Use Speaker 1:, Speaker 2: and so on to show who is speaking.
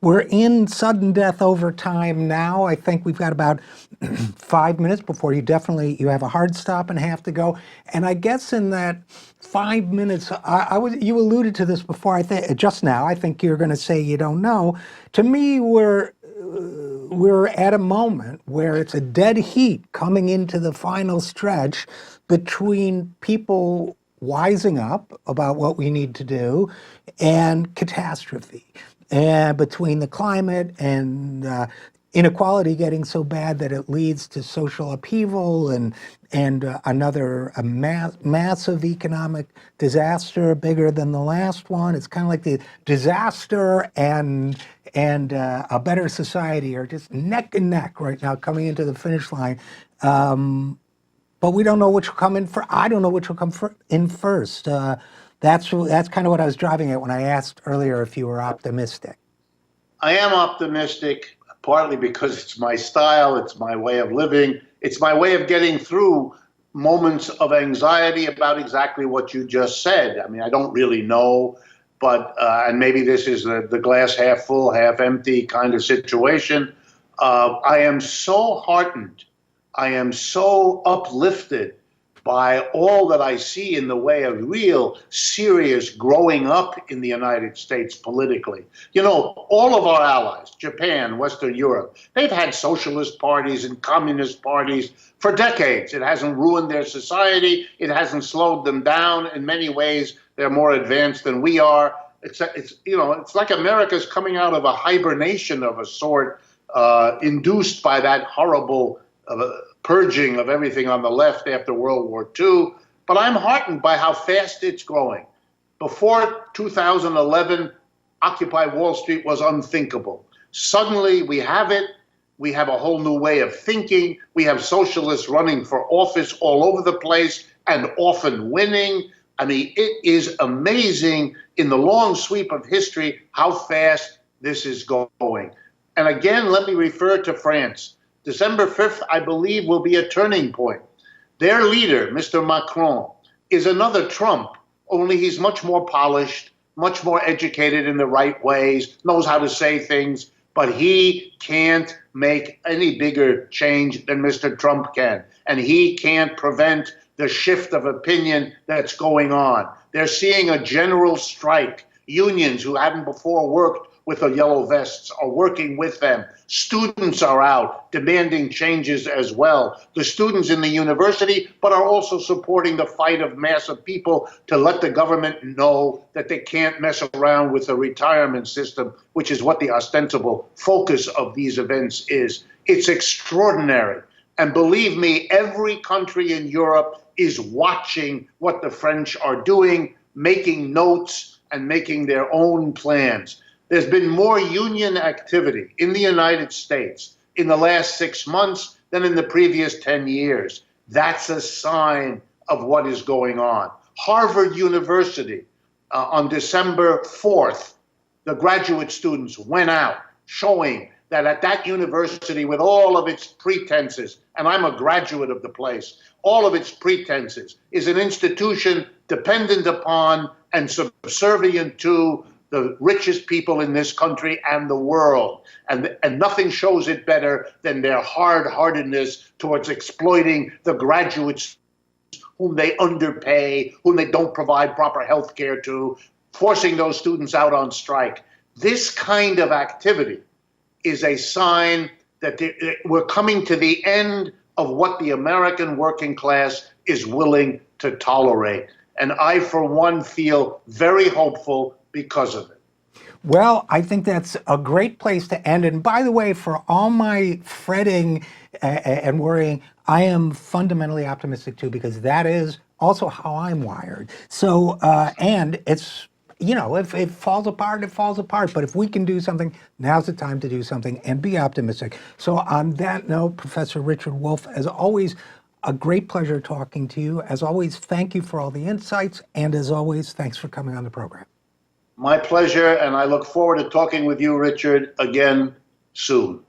Speaker 1: We're in sudden death over time now. I think we've got about 5 minutes before you have a hard stop and have to go. And I guess in that 5 minutes, you alluded to this before. I think just now. I think you're going to say you don't know. To me, we're at a moment where it's a dead heat coming into the final stretch between people wising up about what we need to do and catastrophe. And between the climate and inequality getting so bad that it leads to social upheaval and massive economic disaster bigger than the last one. It's kind of like the disaster and a better society are just neck and neck right now coming into the finish line. But we don't know which will come in first. I don't know which will come in first. That's kind of what I was driving at when I asked earlier if you were optimistic.
Speaker 2: I am optimistic, partly because it's my style, it's my way of living, it's my way of getting through moments of anxiety about exactly what you just said. I mean, I don't really know, but, and maybe this is the glass half full, half empty kind of situation. I am so heartened, I am so uplifted by all that I see in the way of real, serious growing up in the United States politically. You know, all of our allies, Japan, Western Europe, they've had socialist parties and communist parties for decades. It hasn't ruined their society. It hasn't slowed them down. In many ways, they're more advanced than we are. It's like America's coming out of a hibernation of a sort, induced by that horrible purging of everything on the left after World War II, but I'm heartened by how fast it's growing. Before 2011, Occupy Wall Street was unthinkable. Suddenly we have it. We have a whole new way of thinking. We have socialists running for office all over the place and often winning. I mean, it is amazing in the long sweep of history how fast this is going. And again, let me refer to France. December 5th, I believe, will be a turning point. Their leader, Mr. Macron, is another Trump, only he's much more polished, much more educated in the right ways, knows how to say things, but he can't make any bigger change than Mr. Trump can. And he can't prevent the shift of opinion that's going on. They're seeing a general strike. Unions who haven't before worked with the yellow vests are working with them. Students are out demanding changes as well. The students in the university, but are also supporting the fight of mass of people to let the government know that they can't mess around with the retirement system, which is what the ostensible focus of these events is. It's extraordinary. And believe me, every country in Europe is watching what the French are doing, making notes and making their own plans. There's been more union activity in the United States in the last 6 months than in the previous 10 years. That's a sign of what is going on. Harvard University, on December 4th, the graduate students went out showing that at that university, with all of its pretenses, and I'm a graduate of the place, all of its pretenses, is an institution dependent upon and subservient to the richest people in this country and the world. And nothing shows it better than their hard-heartedness towards exploiting the graduates whom they underpay, whom they don't provide proper health care to, forcing those students out on strike. This kind of activity is a sign that we're coming to the end of what the American working class is willing to tolerate. And I, for one, feel very hopeful because of it.
Speaker 1: Well, I think that's a great place to end. And by the way, for all my fretting and worrying, I am fundamentally optimistic too, because that is also how I'm wired. So, and it's, you know, if it falls apart, it falls apart. But if we can do something, now's the time to do something and be optimistic. So on that note, Professor Richard Wolff, as always, a great pleasure talking to you. As always, thank you for all the insights. And as always, thanks for coming on the program.
Speaker 2: My pleasure, and I look forward to talking with you, Richard, again soon.